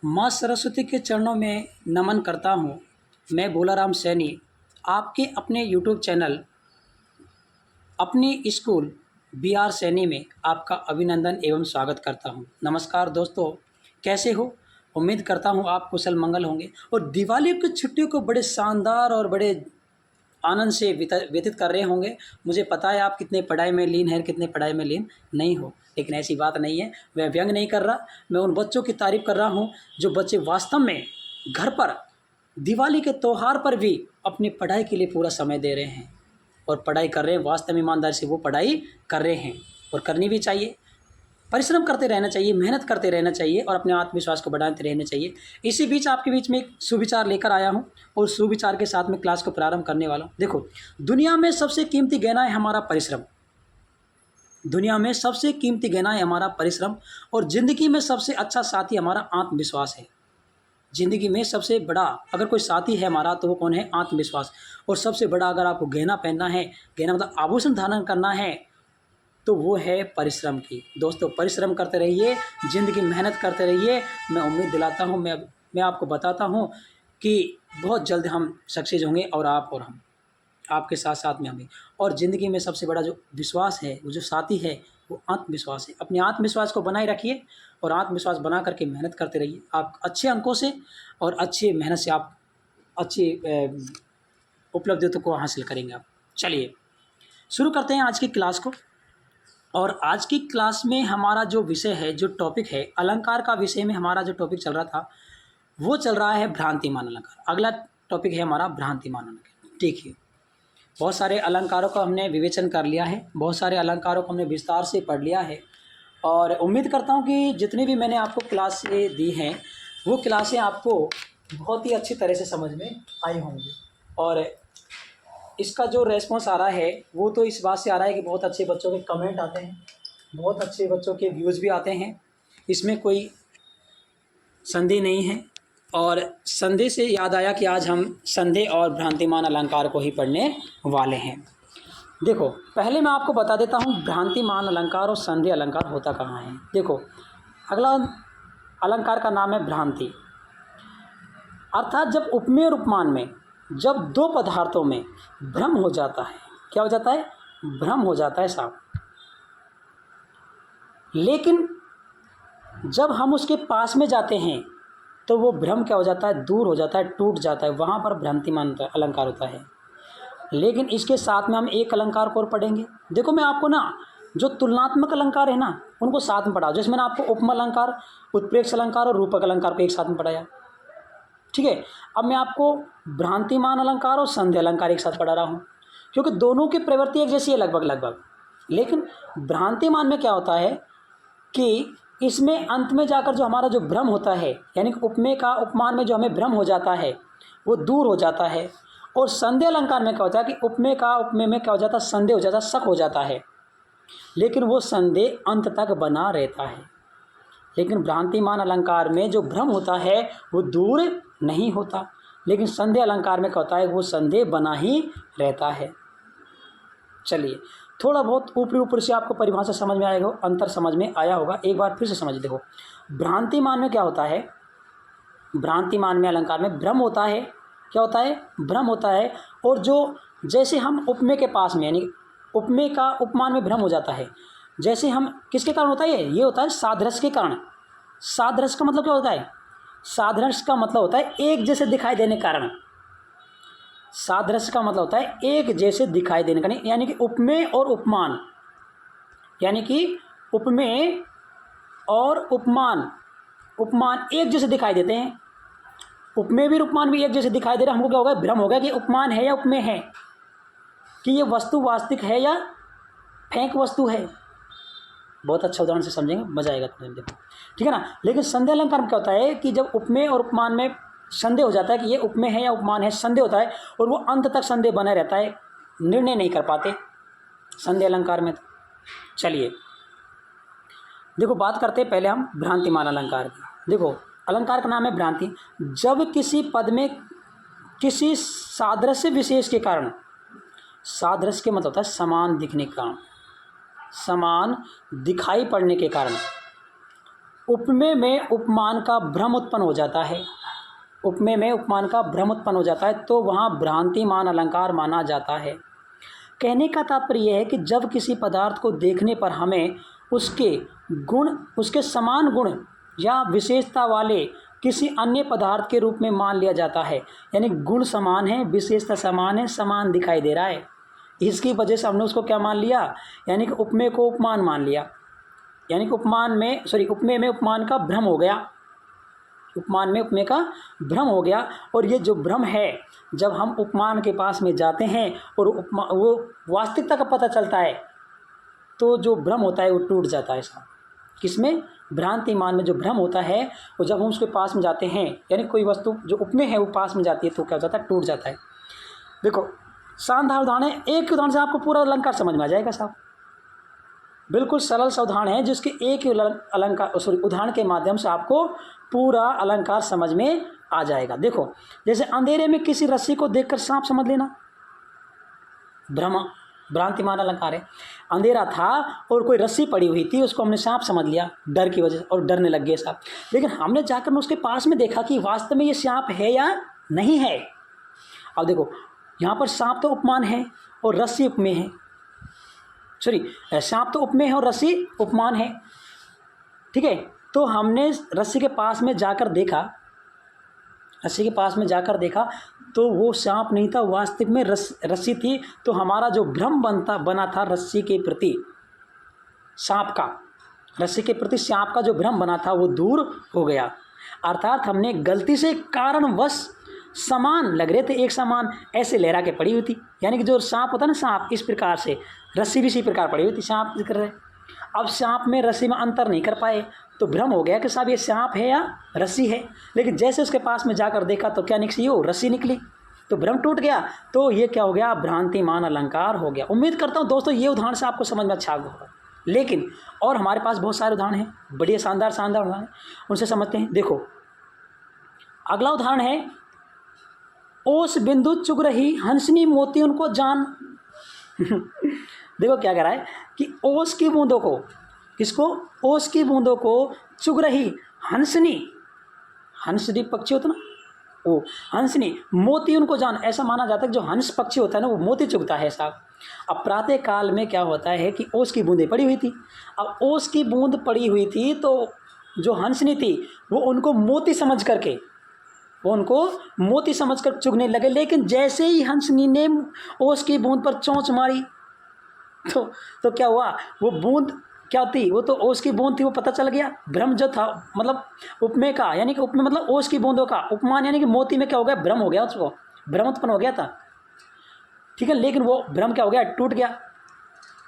माँ सरस्वती के चरणों में नमन करता हूँ। मैं भोलाराम सैनी आपके अपने यूट्यूब चैनल अपनी स्कूल बी आर सैनी में आपका अभिनंदन एवं स्वागत करता हूँ। नमस्कार दोस्तों, कैसे हो? उम्मीद करता हूँ आप कुशल मंगल होंगे और दिवाली की छुट्टियों को बड़े शानदार और बड़े आनंद से व्यतीत कर रहे होंगे। मुझे पता है आप कितने पढ़ाई में लीन हैं, कितने पढ़ाई में लीन नहीं हो, लेकिन ऐसी बात नहीं है। मैं व्यंग नहीं कर रहा, मैं उन बच्चों की तारीफ़ कर रहा हूँ जो बच्चे वास्तव में घर पर दिवाली के त्योहार पर भी अपनी पढ़ाई के लिए पूरा समय दे रहे हैं और पढ़ाई कर रहे हैं। वास्तव में ईमानदारी से वो पढ़ाई कर रहे हैं और करनी भी चाहिए। परिश्रम करते रहना चाहिए, मेहनत करते रहना चाहिए और अपने आत्मविश्वास को बढ़ाते रहना चाहिए। इसी बीच आपके बीच में एक सुविचार लेकर आया हूँ और सुविचार के साथ में क्लास को प्रारंभ करने वाला हूँ। देखो, दुनिया में सबसे कीमती गहना है हमारा परिश्रम। दुनिया में सबसे कीमती गहना है हमारा परिश्रम और ज़िंदगी में सबसे अच्छा साथी हमारा आत्मविश्वास है। ज़िंदगी में सबसे बड़ा अगर कोई साथी है हमारा तो वो कौन है? आत्मविश्वास। और सबसे बड़ा अगर आपको गहना पहनना है, गहना मतलब आभूषण धारण करना है, तो वो है परिश्रम की। दोस्तों, परिश्रम करते रहिए, ज़िंदगी मेहनत करते रहिए। मैं उम्मीद दिलाता हूँ, मैं आपको बताता हूँ कि बहुत जल्द हम सक्सेस होंगे और आप और हम, आपके साथ साथ में हमें। और ज़िंदगी में सबसे बड़ा जो विश्वास है, वो जो साथी है, वो आत्मविश्वास है। अपने आत्मविश्वास को बनाए रखिए और आत्मविश्वास बना करके मेहनत करते रहिए। आप अच्छे अंकों से और अच्छी मेहनत से आप अच्छी उपलब्धियों को हासिल करेंगे आप। चलिए शुरू करते हैं आज की क्लास को। और आज की क्लास में हमारा जो विषय है, जो टॉपिक है, अलंकार का विषय में हमारा जो टॉपिक चल रहा था वो चल रहा है भ्रांतिमान अलंकार। अगला टॉपिक है हमारा भ्रांतिमान अलंकार। ठीक है, बहुत सारे अलंकारों का हमने विवेचन कर लिया है, बहुत सारे अलंकारों को हमने विस्तार से पढ़ लिया है और उम्मीद करता हूँ कि जितनी भी मैंने आपको क्लासें दी हैं वो क्लासें आपको बहुत ही अच्छी तरह से समझ में आई होंगी। और इसका जो रेस्पॉन्स आ रहा है वो तो इस बात से आ रहा है कि बहुत अच्छे बच्चों के कमेंट आते हैं, बहुत अच्छे बच्चों के व्यूज़ भी आते हैं, इसमें कोई संदेह नहीं है। और संदेह से याद आया कि आज हम संदेह और भ्रांतिमान अलंकार को ही पढ़ने वाले हैं। देखो, पहले मैं आपको बता देता हूँ भ्रांतिमान अलंकार और संदेह अलंकार होता कहाँ है। देखो, अगला अलंकार का नाम है भ्रांति। अर्थात जब उपमेय और उपमान में जब दो पदार्थों में भ्रम हो जाता है, क्या हो जाता है? भ्रम हो जाता है साहब। लेकिन जब हम उसके पास में जाते हैं तो वो भ्रम क्या हो जाता है? दूर हो जाता है, टूट जाता है। वहाँ पर भ्रांतिमान अलंकार होता है। लेकिन इसके साथ में हम एक अलंकार को और पढ़ेंगे। देखो, मैं आपको ना जो तुलनात्मक अलंकार है ना उनको साथ में पढ़ा, जैसे मैंने आपको उपमा अलंकार, उत्प्रेक्ष अलंकार और रूपक अलंकार को एक साथ में पढ़ाया। ठीक है, अब मैं आपको भ्रांतिमान अलंकार और संदेह अलंकार एक साथ पढ़ा रहा हूँ, क्योंकि दोनों की प्रवृत्ति एक जैसी है लगभग। लेकिन भ्रांतिमान में क्या होता है कि इसमें अंत में जाकर जो हमारा जो भ्रम होता है, यानी कि उपमेय का उपमान में जो हमें भ्रम हो जाता है वो दूर हो जाता है। और संदेह अलंकार में क्या होता है कि उपमेय का उपमेय में क्या हो जाता है? संदेह हो जाता है, शक हो जाता है, लेकिन वो संदेह अंत तक बना रहता है। लेकिन भ्रांतिमान अलंकार में जो भ्रम होता है वो दूर नहीं होता, लेकिन संदेह अलंकार में क्या होता है? वो संदेह बना ही रहता है। चलिए, थोड़ा बहुत ऊपरी से आपको परिभाषा समझ में आएगा, अंतर समझ में आया होगा, एक बार फिर से समझिए। देखो, भ्रांतिमान में क्या होता है? भ्रांतिमान में अलंकार में भ्रम होता है। क्या होता है? भ्रम होता है। और जो जैसे हम उपमेय के पास में, यानी उपमेय का उपमान में भ्रम हो जाता है, जैसे हम किसके कारण होता है? ये होता है सादृश्य के कारण। सादृश्य का मतलब क्या होता है? सादृश्य का मतलब होता है एक जैसे दिखाई देने के कारण। सादृश्य का मतलब होता है एक जैसे दिखाई देने का, यानी कि उपमेय और उपमान, यानी कि उपमेय और उपमान एक जैसे दिखाई देते हैं। उपमेय भी उपमान भी एक जैसे दिखाई दे रहा है, हमको क्या होगा? भ्रम होगा कि उपमान है या उपमेय है, कि ये वस्तु वास्तविक है या फेंक वस्तु है। बहुत अच्छा उदाहरण से समझेंगे, मजा आएगा तुम्हें, देखो। ठीक है ना? लेकिन संदेह अलंकार में क्या होता है कि जब उपमेय और उपमान में संदेह हो जाता है कि ये उपमेय है या उपमान है, संदेह होता है और वो अंत तक संदेह बना रहता है, निर्णय नहीं कर पाते संदेह अलंकार में। चलिए देखो, बात करते हैं पहले हम भ्रांतिमान अलंकार की। देखो, अलंकार का नाम है भ्रांति। जब किसी पद में किसी सादृश्य विशेष के कारण, सादृश्य के मतलब होता है समान दिखने के कारण, समान दिखाई पड़ने के कारण, उपमेय में उपमान का भ्रम उत्पन्न हो जाता है, उपमेय में उपमान का भ्रम उत्पन्न हो जाता है, तो वहाँ भ्रांतिमान अलंकार माना जाता है। कहने का तात्पर्य यह है कि जब किसी पदार्थ को देखने पर हमें उसके गुण, उसके समान गुण या विशेषता वाले किसी अन्य पदार्थ के रूप में मान लिया जाता है, यानी गुण समान है, विशेषता समान है, समान दिखाई दे रहा है, इसकी वजह से हमने उसको क्या मान लिया, यानी कि उपमेय को उपमान मान लिया, यानी कि उपमेय में उपमान का भ्रम हो गया, उपमान में उपमेय का भ्रम हो गया। और ये जो भ्रम है, जब हम उपमान के पास में जाते हैं और वो वास्तविकता का पता चलता है, तो जो भ्रम होता है वो टूट जाता है। साहब किसमें, भ्रांतिमान में जो भ्रम होता है वो जब हम उसके पास में जाते हैं, यानी कोई वस्तु जो उपमेय है वो पास में जाती है, तो क्या हो जाता है, टूट जाता है। देखो शानदार उदाहरण है, एक उदाहरण से आपको पूरा अलंकार समझ में आ जाएगा साहब। बिल्कुल सरल सा उदाहरण है जिसके एक ही उदाहरण के माध्यम से आपको पूरा अलंकार समझ में आ जाएगा। देखो जैसे अंधेरे में किसी रस्सी को देखकर सांप समझ लेना, भ्रांतिमान अलंकार है। अंधेरा था और कोई रस्सी पड़ी हुई थी, उसको हमने सांप समझ लिया डर की वजह से, और डरने लग गए सांप। लेकिन हमने जाकर उसके पास में देखा कि वास्तव में ये सांप है या नहीं है। अब देखो यहाँ पर सांप तो उपमान है और रस्सी उपमेय है, सांप तो उपमेय है और रस्सी उपमान है, ठीक है। तो हमने रस्सी के पास में जाकर देखा, तो वो सांप नहीं था, वास्तविक में रस्सी थी। तो हमारा जो भ्रम बना था रस्सी के प्रति सांप का, रस्सी के प्रति सांप का जो भ्रम बना था वो दूर हो गया। अर्थात हमने गलती से कारणवश समान लग रहे थे, एक समान ऐसे लहरा के पड़ी हुई थी, यानी कि जो सांप होता है ना, सांप इस प्रकार से, रस्सी भी इसी प्रकार पड़ी हुई थी, सांप कर रहे। अब सांप में रस्सी में अंतर नहीं कर पाए, तो भ्रम हो गया कि साहब ये सांप है या रस्सी है। लेकिन जैसे उसके पास में जाकर देखा तो क्या निकली, वो रस्सी निकली, तो भ्रम टूट गया। तो ये क्या हो गया, भ्रांतिमान अलंकार हो गया। उम्मीद करता हूँ दोस्तों ये उदाहरण से आपको समझ में अच्छा होगा। लेकिन और हमारे पास बहुत सारे उदाहरण हैं, बढ़िया शानदार उदाहरण हैं, उनसे समझते हैं। देखो अगला उदाहरण है, ओस बिंदु चुग रही हंसनी मोती उनको जान। देखो क्या कह रहा है कि ओस की बूंदों को, किसको, ओस की बूंदों को चुग रही हंसनी पक्षी होता ना, वो हंसनी मोती उनको जान। ऐसा माना जाता है कि जो हंस पक्षी होता है ना वो मोती चुगता है साहब। अब प्रातः काल में क्या होता है कि ओस की बूंदें पड़ी हुई थी। अब ओस की बूंद पड़ी हुई थी तो जो हंसनी थी वो उनको मोती समझ कर चुगने लगे। लेकिन जैसे ही हंसनी ने ओस की बूंद पर चोंच मारी तो क्या हुआ, वो बूंद क्या थी, वो तो ओस की बूंद थी, वो पता चल गया। भ्रम जो था मतलब उपमेय का, यानी कि उपमेय मतलब ओस की बूंदों का, उपमान यानी कि मोती में क्या हो गया, भ्रम हो गया, उसको भ्रम उत्पन्न हो गया था, ठीक है। लेकिन वो भ्रम क्या हो गया, टूट गया।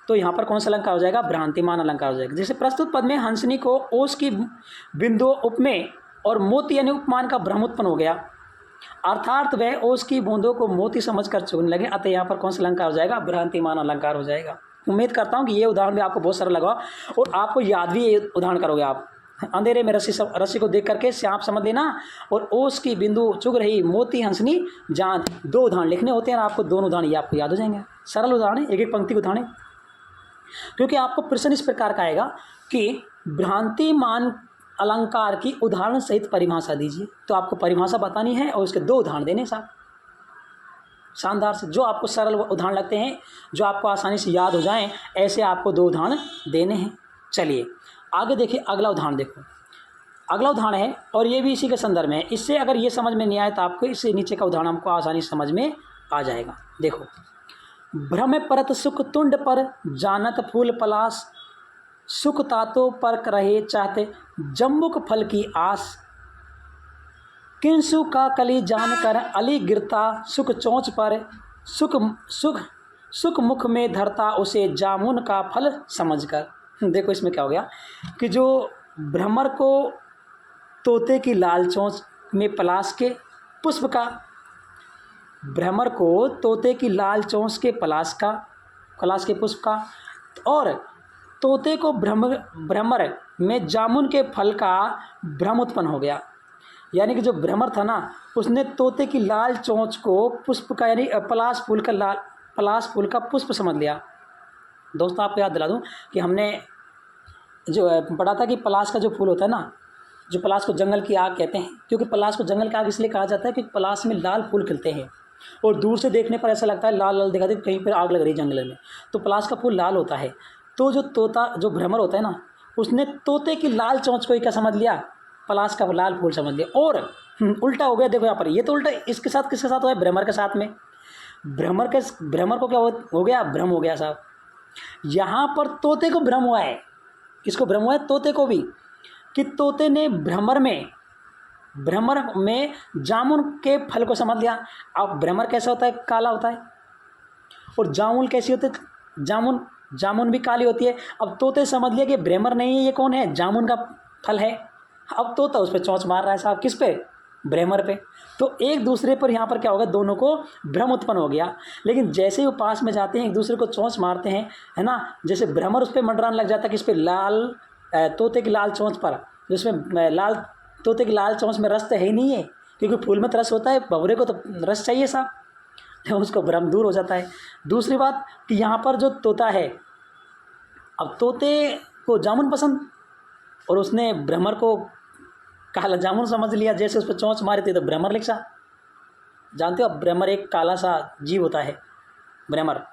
तो यहाँ पर कौन सा अलंकार हो जाएगा, भ्रांतिमान अलंकार हो जाएगा। जैसे प्रस्तुत पद में हंसनी को ओस की बिंदु उपमेय और मोती यानी उपमान का भ्रम उत्पन्न हो गया, अर्थात वह ओस की बूंदों को मोती समझकर चुगने लगे। अतः यहाँ पर कौन सा अलंकार हो जाएगा, भ्रांतिमान अलंकार हो जाएगा। उम्मीद करता हूँ कि ये उदाहरण भी आपको बहुत सरल लगा और आपको याद भी ये उदाहरण करोगे आप। अंधेरे में रस्सी को देख करके सांप समझ लेना और ओस की बिंदु चुग रही मोती हंसनी जान, दो उदाहरण लिखने होते हैं और आपको दोनों उदाहरण ये आपको याद हो जाएंगे। सरल उदाहरण है, एक एक पंक्ति उदाहरण, क्योंकि आपको प्रश्न इस प्रकार का आएगा कि भ्रांतिमान अलंकार की उदाहरण सहित परिभाषा दीजिए। तो आपको परिभाषा बतानी है और उसके दो उदाहरण देने साहब, शानदार से, जो आपको सरल उदाहरण लगते हैं, जो आपको आसानी से याद हो जाएं, ऐसे आपको दो उदाहरण देने हैं। चलिए आगे देखिए, अगला उदाहरण देखो। अगला उदाहरण है और ये भी इसी के संदर्भ में है। इससे अगर ये समझ में नहीं आए तो आपको इससे नीचे का उदाहरण हमको आसानी से समझ में आ जाएगा। देखो, भ्रम परत सुख तुंड पर जानत फूल पलास, सुख तातो पर रहे चाहते जम्बुक फल की आस, किंसु का कली जानकर अली गिरता सुख चोंच पर, सुख मुख में धरता उसे जामुन का फल समझकर। देखो इसमें क्या हो गया कि जो भ्रमर को तोते की लाल चोंच में पलाश के पुष्प का, भ्रमर को तोते की लाल चोंच के पलाश के पुष्प का, और तोते को भ्रमर में जामुन के फल का भ्रम उत्पन्न हो गया। यानी कि जो भ्रमर था ना उसने तोते की लाल चोंच को पुष्प का यानी पलाश फूल का पुष्प समझ लिया। दोस्तों आपको याद दिला दूं कि हमने पढ़ा था कि पलाश का जो फूल होता है ना, जो पलाश को जंगल की आग कहते हैं, क्योंकि पलाश को जंगल की आग इसलिए कहा जाता है कि पलाश में लाल फूल खिलते हैं और दूर से देखने पर ऐसा लगता है लाल लाल दिखाते कहीं पर आग लग रही है जंगल में, तो पलाश का फूल लाल होता है। तो जो तोता, जो भ्रमर होता है ना, उसने तोते की लाल चोंच को ही क्या समझ लिया, पलाश का लाल फूल समझ लिया। और उल्टा हो गया, देखो यहाँ पर, ये तो उल्टा इसके साथ किसके साथ हुआ है, भ्रमर के साथ में। भ्रमर को क्या हो गया, भ्रम हो गया साहब। यहाँ पर तोते को भ्रम हुआ है, किसको भ्रम हुआ है, तोते को भी, कि तोते ने भ्रमर में जामुन के फल को समझ लिया। अब भ्रमर कैसा होता है, काला होता है, और जामुन कैसी होती है, जामुन भी काली होती है। अब तोते समझ लिया कि भ्रमर नहीं है, ये कौन है, जामुन का फल है। अब तोता उस पर चोंच मार रहा है साहब, किस पे, भ्रमर पे। तो एक दूसरे पर यहाँ पर क्या होगा, दोनों को भ्रम उत्पन्न हो गया। लेकिन जैसे ही वो पास में जाते हैं, एक दूसरे को चोंच मारते हैं, है ना, जैसे भ्रमर उस पर मंडराने लग जाता है, किस पे, लाल तोते की लाल चोंच पर, जिसमें लाल तोते की लाल चोंच में रस तो है ही नहीं है, क्योंकि फूल में तो रस होता है, भंवरे को तो रस चाहिए साहब, उसको भ्रम दूर हो जाता है। दूसरी बात कि यहाँ पर जो तोता है, अब तोते को जामुन पसंद, और उसने भ्रमर को काला जामुन समझ लिया, जैसे उस पर चोंच मारी थी तो भ्रमर लिखा। जानते हो, अब भ्रमर एक काला सा जीव होता है, भ्रमर,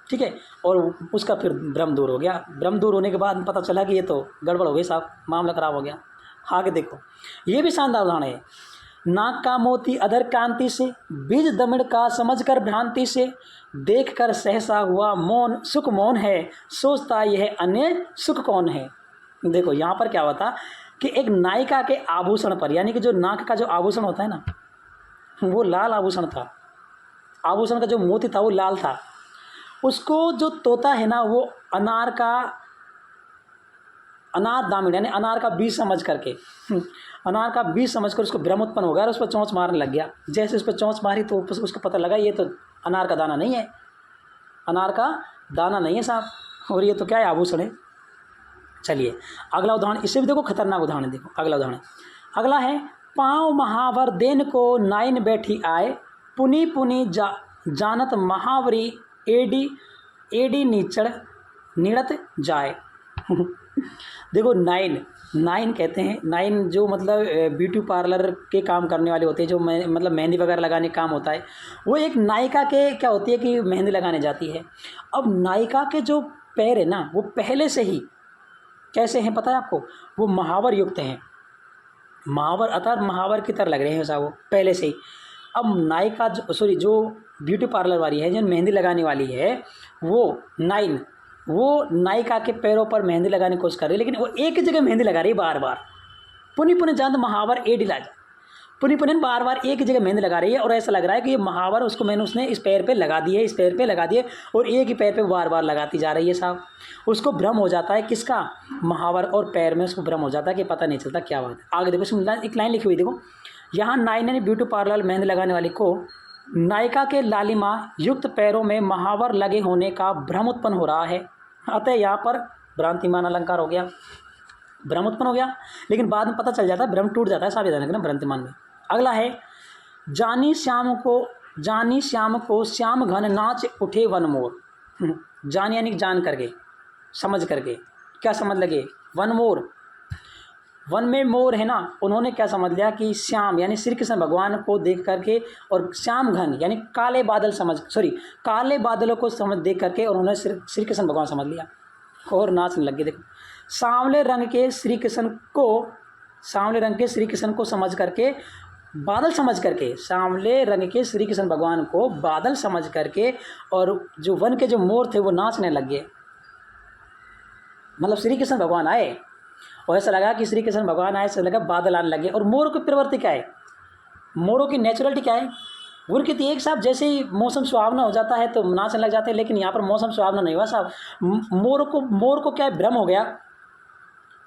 ठीक है। और उसका फिर भ्रम दूर हो गया। भ्रम दूर होने के बाद पता चला कि ये तो गड़बड़ हो गई साहब, मामला खराब हो गया। आगे देखो, ये भी शानदार उदाहरण है। नाक का मोती अधर कांति से, बीज दमिड़ का समझकर भ्रांति से, देख कर सहसा हुआ मौन, सुख मौन है, सोचता यह अन्य सुख कौन है। देखो यहाँ पर क्या हुआ था कि एक नायिका के आभूषण पर, यानी कि जो नाक का जो आभूषण होता है ना, वो लाल आभूषण था, आभूषण का जो मोती था वो लाल था। उसको जो तोता है ना, वो अनार दामिन, यानी अनार का बीज समझ करके, अनार का बीज समझकर उसको भ्रम उत्पन्न हो गया और उस पर चोंच मारने लग गया। जैसे उस पर चोंच मारी तो उसको पता लगा ये तो अनार का दाना नहीं है, अनार का दाना नहीं है साहब, और ये तो क्या है, आभूषण है। चलिए अगला उदाहरण, इससे भी देखो खतरनाक उदाहरण है। देखो अगला उदाहरण, अगला है, पाँव महावर देन को नाइन बैठी आए, पुनी पुनी जानत महावरी, एडी नीचड़ निड़त जाए। देखो नाइन कहते हैं, नाइन जो मतलब ब्यूटी पार्लर के काम करने वाले होते हैं, जो मतलब मेहंदी वगैरह लगाने का काम होता है, वो एक नायिका के क्या होती है कि मेहंदी लगाने जाती है। अब नायिका के जो पैर है ना, वो पहले से ही कैसे हैं पता है आपको, वो महावर युक्त हैं, महावर अर्थात महावर की तरह लग रहे हैं साहब वो पहले से ही। अब नायिका जो ब्यूटी पार्लर वाली है, जो मेहंदी लगाने वाली है, वो नायिका के पैरों पर मेहंदी लगाने की कोशिश कर रही है, लेकिन वो एक ही जगह मेहंदी लगा रही है बार बार, पुनी जान महावर एडी लाज, पुनी बार बार एक ही जगह मेहंदी लगा रही है। और ऐसा लग रहा है कि ये महावर उसने इस पैर पे लगा दी है, इस पैर पे लगा दिए, और एक ही पैर पे बार बार लगाती जा रही है साहब। उसको भ्रम हो जाता है, किसका, महावर, और पैर में उसको भ्रम हो जाता है कि पता नहीं चलता क्या बात है। आगे देखो, इसमें एक लाइन लिखी हुई, देखो यहाँ नायिका ने ब्यूटी पार्लर मेहंदी लगाने वाली को नायिका के लालिमा युक्त पैरों में महावर लगे होने का भ्रम उत्पन्न हो रहा है। अतः यहाँ पर भ्रांतिमान अलंकार हो गया, भ्रम उत्पन्न हो गया, लेकिन बाद में पता चल जाता है, भ्रम टूट जाता है साहब, याद रखना भ्रांतिमान में। अगला है, जानी श्याम को श्याम घन नाच उठे वन मोर। जान यानी जान करके, समझ करके, क्या समझ लगे, वन मोर, वन में मोर है ना, उन्होंने क्या समझ लिया कि श्याम यानी श्री कृष्ण भगवान को देख करके, और श्याम घन यानी काले बादलों को समझ देख करके उन्होंने श्री कृष्ण भगवान समझ लिया और नाचने लग गए। देखो, सांवले रंग के श्री कृष्ण को समझ करके, बादल समझ करके, सांवले रंग के श्री कृष्ण भगवान को बादल समझ करके, और जो वन के जो मोर थे वो नाचने लग गए। मतलब श्री कृष्ण भगवान आए और ऐसा लगा कि श्री कृष्ण भगवान आए, ऐसा लगा बादल आने लगे। और मोरों की प्रवृत्ति क्या है, मोरों की नेचुरलिटी क्या है, उनकी तो एक साहब जैसे ही मौसम सुहावना हो जाता है तो नाचने लग जाते हैं, लेकिन यहाँ पर मौसम सुहावना नहीं हुआ साहब। मोर को क्या भ्रम हो गया,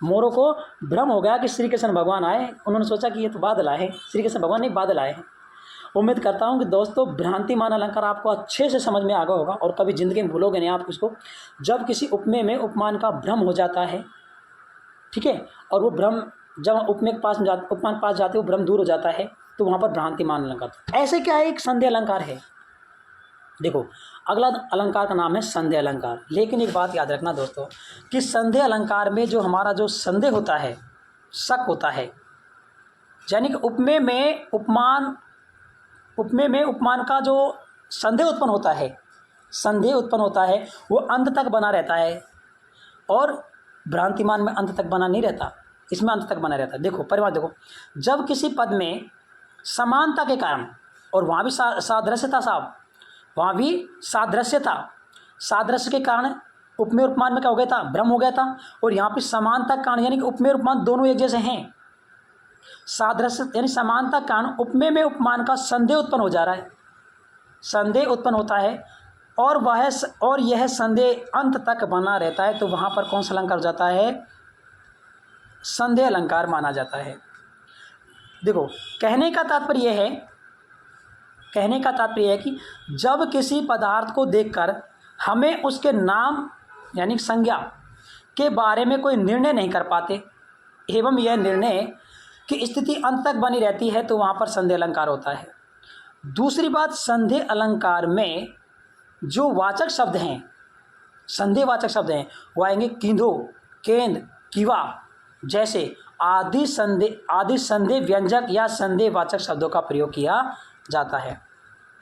मोरों को भ्रम हो गया कि श्री कृष्ण भगवान आए, उन्होंने सोचा कि ये तो बादल आए हैं, श्री कृष्ण भगवान नहीं बादल आए हैं। उम्मीद करता हूँ कि दोस्तों भ्रांतिमान अलंकार आपको अच्छे से समझ में आ गया होगा, और कभी ज़िंदगी में भूलोगे नहीं आप इसको। जब किसी उपमेय में उपमान का भ्रम हो जाता है, ठीक है, और वो भ्रम जब उपमेय के पास उपमान पास जाते वो भ्रम दूर हो जाता है, तो वहाँ पर भ्रांतिमान अलंकार। ऐसे क्या है, एक संध्या अलंकार है, देखो, अगला अलंकार का नाम है संदेह अलंकार। लेकिन एक बात याद रखना दोस्तों कि संदेह अलंकार में जो हमारा जो संदेह होता है, शक होता है, यानी कि उपमे में उपमान का जो संदेह उत्पन्न होता है वो अंत तक बना रहता है, और भ्रांतिमान में अंत तक बना नहीं रहता, इसमें अंत तक बना रहता है। देखो परिवार, देखो जब किसी पद में समानता के कारण, और वहाँ भी सादृश्य था साहब, वहाँ भी सादृश्य था, सादृश्य के कारण उपमेय उपमान में क्या हो गया था, भ्रम हो गया था। और यहाँ पे समानता के कारण, यानी कि उपमेय उपमान दोनों एक जैसे हैं, सादृश्य यानी समानता के कारण उपमेय में उपमान का संदेह उत्पन्न हो जा रहा है, संदेह उत्पन्न होता है, और यह संदेह अंत तक बना रहता है, तो वहाँ पर कौन सा अलंकार हो जाता है, संदेह अलंकार माना जाता है। देखो कहने का तात्पर्य है कि जब किसी पदार्थ को देखकर हमें उसके नाम यानी संज्ञा के बारे में कोई निर्णय नहीं कर पाते, एवं यह निर्णय की स्थिति अंत तक बनी रहती है, तो वहाँ पर संदेह अलंकार होता है। दूसरी बात, संदेह अलंकार में जो वाचक शब्द हैं, संदेहवाचक शब्द हैं, वो आएंगे किंधो, केंद्र, किवा जैसे आदि संदेह व्यंजक या संदेहवाचक शब्दों का प्रयोग किया जाता है।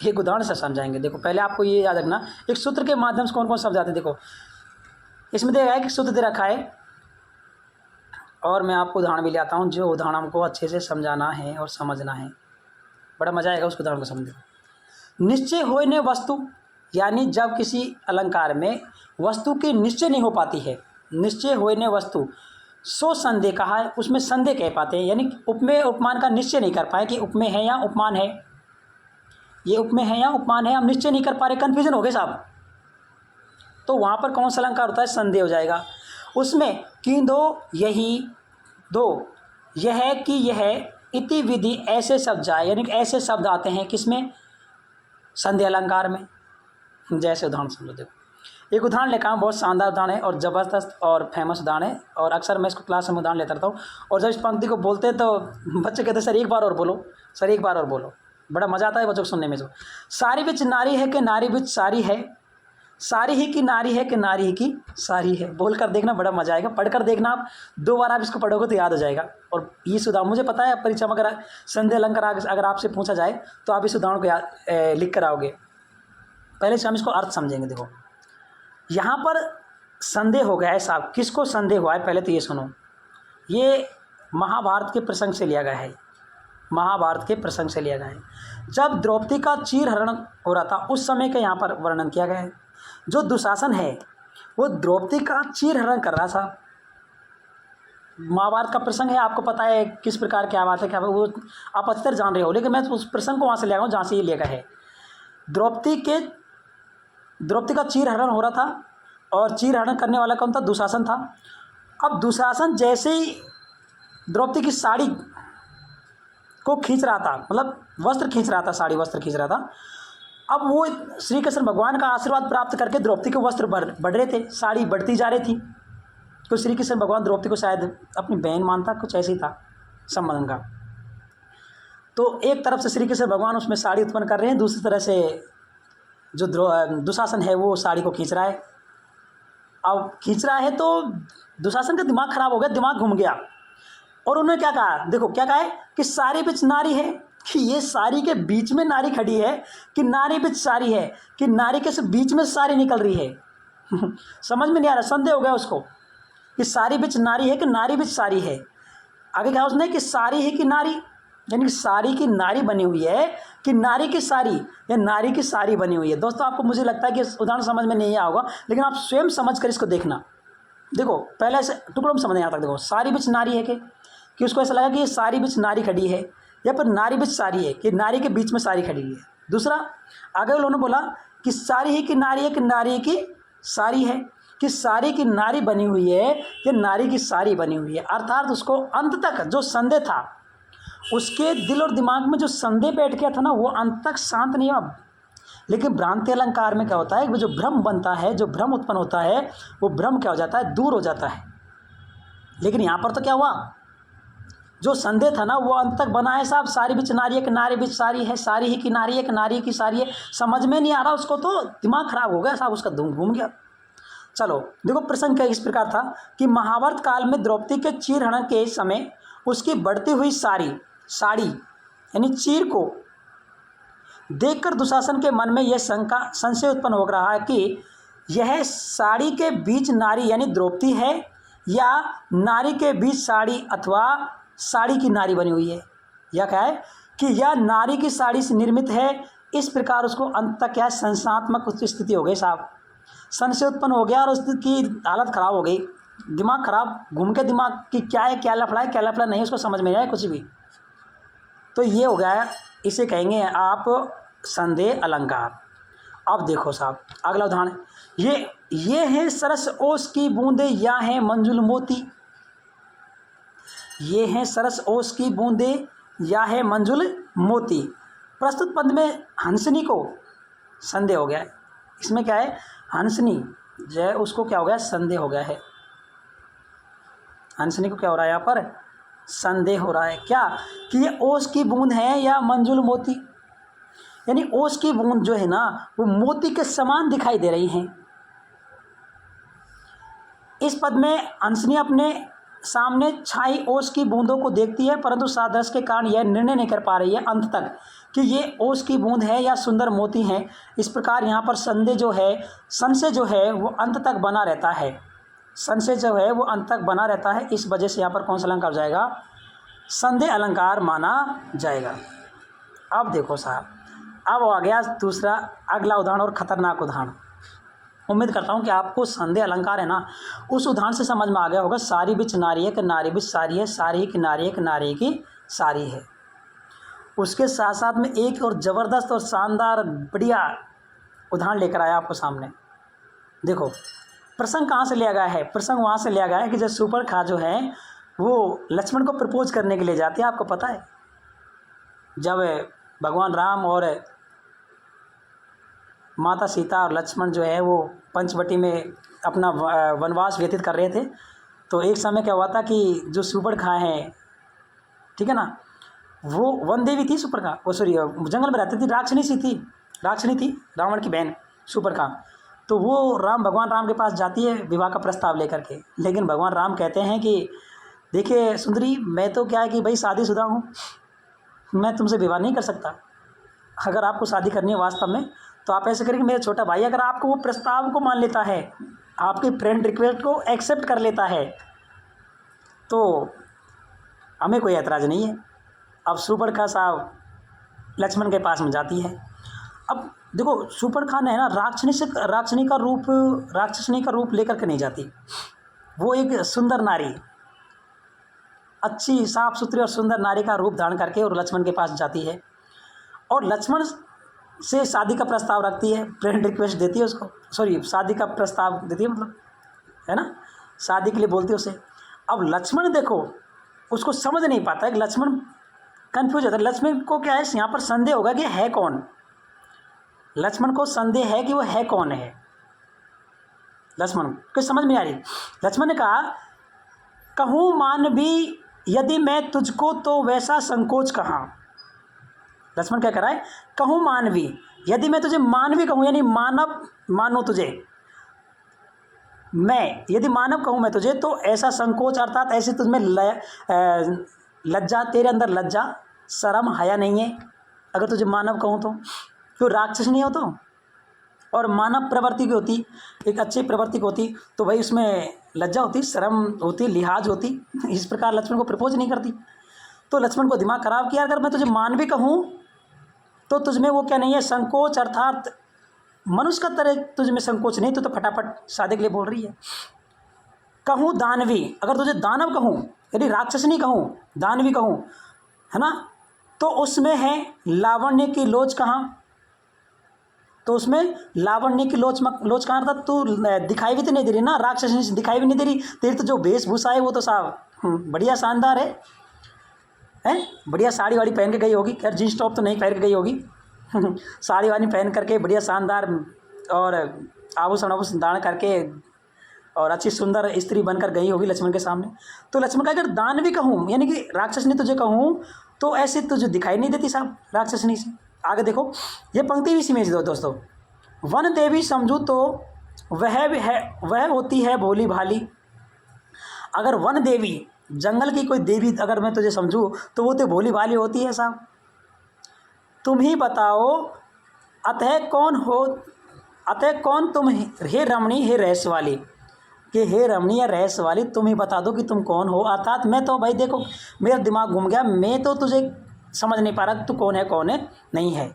एक उदाहरण से समझाएंगे। देखो पहले आपको ये याद रखना, एक सूत्र के माध्यम से कौन कौन शब्द आते हैं। देखो इसमें देखा है कि सूत्र दे रखा है, और मैं आपको उदाहरण भी ले आता हूँ, जो उदाहरण हमको अच्छे से समझाना है और समझना है, बड़ा मजा आएगा उस उदाहरण को समझने। निश्चय होने वस्तु, यानी जब किसी अलंकार में वस्तु की निश्चय नहीं हो पाती है, निश्चय होने वस्तु सो संदेह कहा है, उसमें संदेह कह पाते हैं, यानी उपमेय उपमान का निश्चय नहीं कर पाए कि उपमेय है या उपमान है, ये उपमेय है या उपमान है, हम निश्चय नहीं कर पा रहे, कन्फ्यूजन हो गए साहब, तो वहाँ पर कौन सा अलंकार होता है, संदेह हो जाएगा। उसमें किंदो, यही, दो, यह, कि यह, इति, विधि, ऐसे शब्द जाए, यानी कि ऐसे शब्द आते हैं किसमें, संदेह अलंकार में। जैसे उदाहरण समझो, देखो एक उदाहरण लेकर आऊँ, बहुत शानदार उदाहरण है और ज़बरदस्त और फेमस उदाहरण है, और अक्सर मैं इसको क्लास में उदाहरण लेता रहता हूँ, और जब इस पंक्ति को बोलते हैं तो बच्चे कहते हैं सर एक बार और बोलो, सर एक बार और बोलो, बड़ा मज़ा आता है बच्चों को सुनने में। जो सारी बिच नारी है कि नारी बिच सारी है, सारी ही की नारी है कि नारी ही की सारी है, बोल कर देखना बड़ा मजा आएगा, पढ़कर देखना, आप 2 बार आप इसको पढ़ोगे तो याद हो जाएगा। और ये उदाहरण मुझे पता है परीक्षा में अगर संदेह अलंकार अगर आपसे पूछा जाए तो आप इस उदाहरण को याद लिख कर आओगे। पहले से हम इसको अर्थ समझेंगे। देखो यहाँ पर संदेह हो गया है साहब, किसको संदेह हुआ है, पहले तो ये सुनो, ये महाभारत के प्रसंग से लिया गया है, महाभारत के प्रसंग से लिया गया है। जब द्रौपदी का चीरहरण हो रहा था उस समय का यहाँ पर वर्णन किया गया है। जो दुशासन है वो द्रौपदी का चीरहरण कर रहा था, महाभारत का प्रसंग है, आपको पता है किस प्रकार क्या बात है, क्या वो आप अच्छी जान रहे हो, लेकिन मैं उस प्रसंग को वहाँ से ले आया हूँ जहाँ से ये लिया गया है। द्रौपदी का चीरहरण हो रहा था, और चीरहरण करने वाला कौन था, दुशासन था। अब दुशासन जैसे ही द्रौपदी की साड़ी को खींच रहा था, मतलब वस्त्र खींच रहा था, साड़ी वस्त्र खींच रहा था, अब वो श्री कृष्ण भगवान का आशीर्वाद प्राप्त करके द्रौपदी के वस्त्र बढ़ रहे थे, साड़ी बढ़ती जा रही थी, तो श्री कृष्ण भगवान द्रौपदी को शायद अपनी बहन मानता, कुछ ऐसे ही था संबंध का। तो एक तरफ से श्री कृष्ण भगवान उसमें साड़ी उत्पन्न कर रहे हैं, दूसरी तरह से जो दुशासन है वो साड़ी को खींच रहा है। अब खींच रहा है तो दुशासन का दिमाग खराब हो गया, दिमाग घूम गया, और उन्होंने क्या कहा, देखो क्या कहा है कि सारी बिच नारी है, कि ये सारी के बीच में नारी खड़ी है, कि नारी बिच सारी है, कि नारी के से बीच में सारी निकल रही है। समझ में नहीं आ रहा, संदेह हो गया उसको कि सारी बिच नारी है कि नारी बिच सारी है। आगे कहा उसने कि सारी है कि नारी, यानी कि सारी की नारी बनी हुई है कि नारी की सारी, या नारी की सारी बनी हुई है। दोस्तों आपको मुझे लगता है कि उदाहरण समझ में नहीं आया होगा, लेकिन आप स्वयं समझ कर इसको देखना। देखो पहले ऐसे टुकड़ों में समझ यहाँ तक, देखो सारी बिच नारी है कि उसको ऐसा लगा कि ये सारी बिच नारी खड़ी है, या फिर नारी बिच सारी है कि नारी के बीच में सारी खड़ी है। दूसरा आगे उन्होंने बोला कि सारी ही की नारी है कि नारी की सारी है, कि सारी की नारी बनी हुई है या नारी की सारी बनी हुई है। अर्थात उसको अंत तक जो संदेह था, उसके दिल और दिमाग में जो संदेह बैठ गया था ना, वो अंत तक शांत नहीं हुआ। लेकिन भ्रांति अलंकार में क्या होता है, वो जो भ्रम बनता है, जो भ्रम उत्पन्न होता है, वो भ्रम क्या हो जाता है, दूर हो जाता है। लेकिन यहाँ पर तो क्या हुआ, जो संदेह था ना वो अंत तक बना है साहब। सारी बिच नारी है कि नारी बिच सारी है, सारी ही की नारी है कि नारी की सारी है, समझ में नहीं आ रहा उसको, तो दिमाग खराब हो गया साहब, उसका धूम घूम गया। चलो देखो, प्रसंग क्या इस प्रकार था कि महाभारत काल में द्रौपदी के चीर हरण के समय उसकी बढ़ती हुई साड़ी यानी चीर को देखकर दुशासन के मन में यह संशय उत्पन्न हो रहा है कि यह साड़ी के बीच नारी यानी द्रौपदी है या नारी के बीच साड़ी अथवा साड़ी की नारी बनी हुई है, या क्या है कि यह नारी की साड़ी से निर्मित है। इस प्रकार उसको अंत तक क्या संशयात्मक स्थिति हो गई साहब, संशय उत्पन्न हो गया और उसकी हालत खराब हो गई, दिमाग खराब, घूम के दिमाग कि क्या है, क्या लफड़ा है, क्या लफड़ा नहीं, उसको समझ में नहीं आया कुछ भी। तो ये हो गया, इसे कहेंगे आप संदेह अलंकार। अब देखो साहब अगला उदाहरण, ये है सरस ओस की बूंदे या है मंजुल मोती। ये है सरस ओस की बूंदे या है मंजुल मोती। प्रस्तुत पद में हंसनी को संदेह हो गया है। इसमें क्या है, हंसनी जो है उसको क्या हो गया, संदेह हो गया है। हंसनी को क्या हो रहा है यहाँ पर, संदेह हो रहा है क्या कि ये ओस की बूंद है या मंजुल मोती, यानी ओस की बूंद जो है ना वो मोती के समान दिखाई दे रही हैं। इस पद में हंसनी अपने सामने छाई ओस की बूंदों को देखती है, परंतु सादृश्य के कारण यह निर्णय नहीं कर पा रही है अंत तक कि ये ओस की बूंद है या सुंदर मोती हैं। इस प्रकार यहाँ पर संशय जो है वो अंत तक बना रहता है। संशय जो है वो अंत तक बना रहता है। इस वजह से यहाँ पर कौन सा अलंकार हो जाएगा, संदेह अलंकार माना जाएगा। अब देखो साहब, अब आ गया दूसरा अगला उदाहरण और खतरनाक उदाहरण। उम्मीद करता हूँ कि आपको संदेह अलंकार है ना उस उदाहरण से समझ में आ गया होगा। सारी बिच नारी है कि नारी बिच सारी है, सारी की नारी है कि नारी की सारी है। उसके साथ साथ में एक और ज़बरदस्त और शानदार बढ़िया उदाहरण लेकर आया आपको सामने। देखो प्रसंग कहाँ से लिया गया है, प्रसंग वहाँ से लिया गया है कि जब सुपर्णखा जो है वो लक्ष्मण को प्रपोज करने के लिए जाती है। आपको पता है जब भगवान राम और माता सीता और लक्ष्मण जो है वो पंचवटी में अपना वनवास व्यतीत कर रहे थे, तो एक समय क्या हुआ था कि जो सुपर्णखा है, ठीक है ना, वो वन देवी थी सुपर्णखा, वो सॉरी जंगल में रहती थी, राक्षनी थी रावण की बहन सुपर्णखा। तो वो भगवान राम के पास जाती है विवाह का प्रस्ताव लेकर के, लेकिन भगवान राम कहते हैं कि देखिए सुंदरी, मैं तो क्या है कि भाई शादीशुदा हूँ, मैं तुमसे विवाह नहीं कर सकता। अगर आपको शादी करनी है वास्तव में तो आप ऐसे करें कि मेरा छोटा भाई अगर आपको वो प्रस्ताव को मान लेता है, आपके फ्रेंड रिक्वेस्ट को एक्सेप्ट कर लेता है, तो हमें कोई ऐतराज़ नहीं है। अब सुपर्णखा साहब लक्ष्मण के पास में जाती है। अब देखो सुपर्णखा ने है ना राक्षसनी का रूप लेकर के नहीं जाती। वो एक सुंदर नारी, अच्छी साफ सुथरी और सुंदर नारी का रूप धारण करके और लक्ष्मण के पास जाती है और लक्ष्मण से शादी का प्रस्ताव रखती है, फ्रेंड रिक्वेस्ट देती है उसको, सॉरी शादी का प्रस्ताव देती है, मतलब है ना, शादी के लिए बोलती है उसे। अब लक्ष्मण देखो उसको समझ नहीं पाता है, लक्ष्मण कन्फ्यूज होता है। लक्ष्मण को क्या है यहाँ पर संदेह होगा कि है कौन, लक्ष्मण को संदेह है कि वो है कौन है। लक्ष्मण को समझ में आ रही। लक्ष्मण ने कहा, कहूँ मानवी यदि मैं तुझको तो वैसा संकोच कहाँ। लक्ष्मण क्या कर रहा है, कहूँ मानवी यदि मैं तुझे मानवी कहूँ यानी मानव मानो तुझे, मैं यदि मानव कहूँ मैं तुझे तो ऐसा संकोच अर्थात ऐसे तुझमें लज्जा, तेरे अंदर लज्जा शर्म हया नहीं है। अगर तुझे मानव कहूँ तो राक्षस नहीं हो और मानव प्रवृत्ति की होती, एक अच्छी प्रवृत्ति की होती तो भाई उसमें लज्जा होती, शर्म होती, लिहाज होती। इस प्रकार लक्ष्मण को प्रपोज नहीं करती। तो लक्ष्मण को दिमाग खराब किया, अगर मैं तुझे मानवी कहूँ तो तुझमें वो क्या नहीं है, संकोच अर्थात मनुष्य का तरह तुझमें संकोच नहीं, तो फटाफट शादी के लिए बोल रही है। कहूँ दानवी, अगर तुझे दानव कहूँ यदि राक्षस नहीं कहूँ, दानवी कहूँ, है ना, तो उसमें है लावण्य की लोच कहाँ, तो उसमें लावण्य की लोच कहाँ, अर्थात तू दिखाई भी तो नहीं दे रही ना, राक्षस दिखाई भी नहीं दे रही, तेरी तो जो वेशभूषा है वो तो साहब बढ़िया शानदार है, बढ़िया साड़ी वाड़ी पहन के गई होगी, खैर जींस टॉप तो नहीं पहन के गई होगी साड़ी वाड़ी पहन करके बढ़िया शानदार और आभूषण धारण करके और अच्छी सुंदर स्त्री बनकर गई होगी लक्ष्मण के सामने। तो लक्ष्मण का अगर दानवी कहूँ यानी कि राक्षसनी तुझे कहूँ तो ऐसे तुझे दिखाई नहीं देती साहब राक्षसनी से। आगे देखो ये पंक्ति भी सीमेज दो दोस्तों, वन देवी समझू तो वह होती है भोली भाली। अगर वन देवी जंगल की कोई देवी अगर मैं तुझे समझूँ तो वो तो भोली भाली होती है साहब। तुम ही बताओ अतः कौन तुम हे रमणी हे रहस्य वाली, कि हे रमणी या रहस्य वाली तुम ही बता दो कि तुम कौन हो। अर्थात मैं तो भाई देखो मेरा दिमाग घूम गया, मैं तो तुझे समझ नहीं पा रहा तू कौन है नहीं है।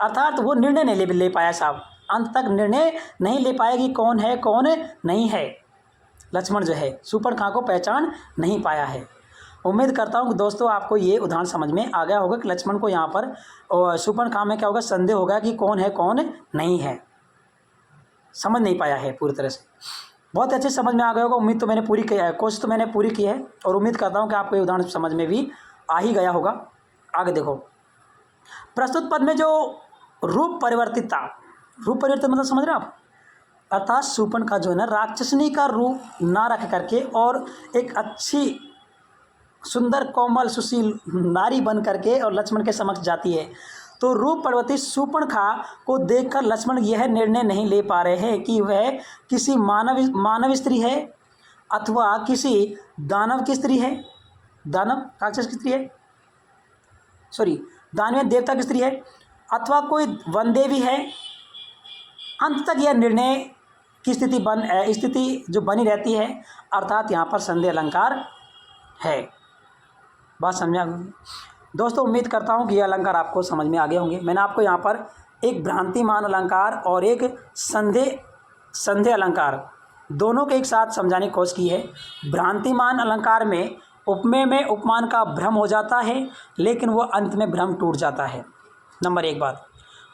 अर्थात वो निर्णय नहीं ले पाया साहब, अंत तक निर्णय नहीं ले पाया कि कौन है कौन नहीं है। लक्ष्मण जो है शूर्पणखा को पहचान नहीं पाया है। उम्मीद करता हूँ कि दोस्तों आपको ये उदाहरण समझ में आ गया होगा कि लक्ष्मण को यहाँ पर शूर्पणखा में क्या होगा, संदेह होगा कि कौन है कौन नहीं है, समझ नहीं पाया है पूरी तरह से। बहुत अच्छे समझ में आ गया होगा, उम्मीद तो मैंने पूरी की है, कोशिश तो मैंने पूरी की है और उम्मीद करता हूँ कि आपको ये उदाहरण समझ में भी आ ही गया होगा। आगे देखो प्रस्तुत पद में जो रूप परिवर्तित मतलब समझ रहे हो आप, अर्थात शूर्पणखा जो है ना राक्षसनी का रूप ना रख करके और एक अच्छी सुंदर कोमल सुशील नारी बन करके और लक्ष्मण के समक्ष जाती है। तो रूप परिवर्तित शूर्पणखा को देखकर लक्ष्मण यह निर्णय नहीं ले पा रहे हैं कि वह किसी मानव स्त्री है अथवा किसी दानव की स्त्री है, दानव राक्षस की स्त्री है, सॉरी दानवीय देवता की स्त्री है अथवा कोई वन देवी है। अंत तक यह निर्णय की स्थिति जो बनी रहती है, अर्थात यहाँ पर संदेह अलंकार है। बात समझा दोस्तों, उम्मीद करता हूँ कि यह अलंकार आपको समझ में आ गए होंगे। मैंने आपको यहाँ पर एक भ्रांतिमान अलंकार और एक संदेह अलंकार दोनों के एक साथ समझाने की कोशिश की है। भ्रांतिमान अलंकार में उपमेय में उपमान का भ्रम हो जाता है लेकिन वो अंत में भ्रम टूट जाता है, नंबर एक बात।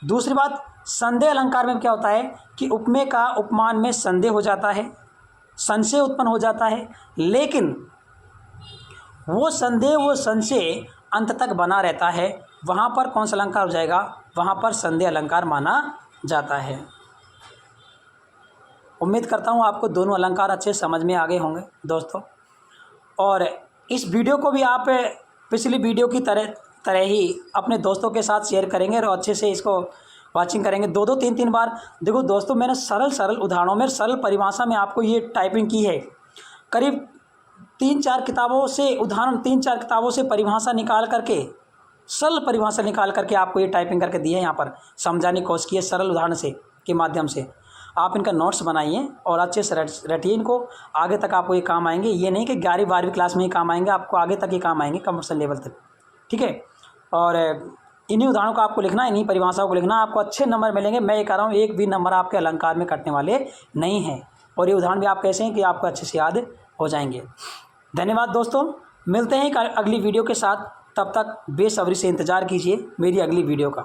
दूसरी बात संदेह अलंकार में क्या होता है कि उपमेय का उपमान में संदेह हो जाता है, संशय उत्पन्न हो जाता है, लेकिन वो संशय अंत तक बना रहता है। वहाँ पर कौन सा अलंकार हो जाएगा, वहाँ पर संदेह अलंकार माना जाता है। उम्मीद करता हूँ आपको दोनों अलंकार अच्छे समझ में आ गए होंगे दोस्तों। और इस वीडियो को भी आप पिछली वीडियो की तरह ही अपने दोस्तों के साथ शेयर करेंगे और अच्छे से इसको वाचिंग करेंगे 2-2 3-3 बार। देखो दोस्तों मैंने सरल उदाहरणों में सरल परिभाषा में आपको ये टाइपिंग की है। करीब 3-4 किताबों से उदाहरण 3-4 किताबों से परिभाषा निकाल करके सरल परिभाषा निकाल करके आपको ये टाइपिंग करके दी है, यहाँ पर समझाने की कोशिश की है सरल उदाहरण से के माध्यम से। आप इनका नोट्स बनाइए और अच्छे से रटिए इनको, आगे तक आपको ये काम आएंगे। ये नहीं कि 11वीं-12वीं क्लास में ही काम आएंगे, आपको आगे तक ही काम आएंगे कमर्शियल लेवल तक, ठीक है। और इन्हीं उदाहरणों को आपको लिखना, इन्हीं परिभाषाओं को लिखना, आपको अच्छे नंबर मिलेंगे। मैं ये कह रहा हूँ एक भी नंबर आपके अलंकार में कटने वाले नहीं हैं। और ये उदाहरण भी आप कैसे हैं कि आपको अच्छे से याद हो जाएंगे। धन्यवाद दोस्तों, मिलते हैं अगली वीडियो के साथ। तब तक बेसब्री से इंतज़ार कीजिए मेरी अगली वीडियो का।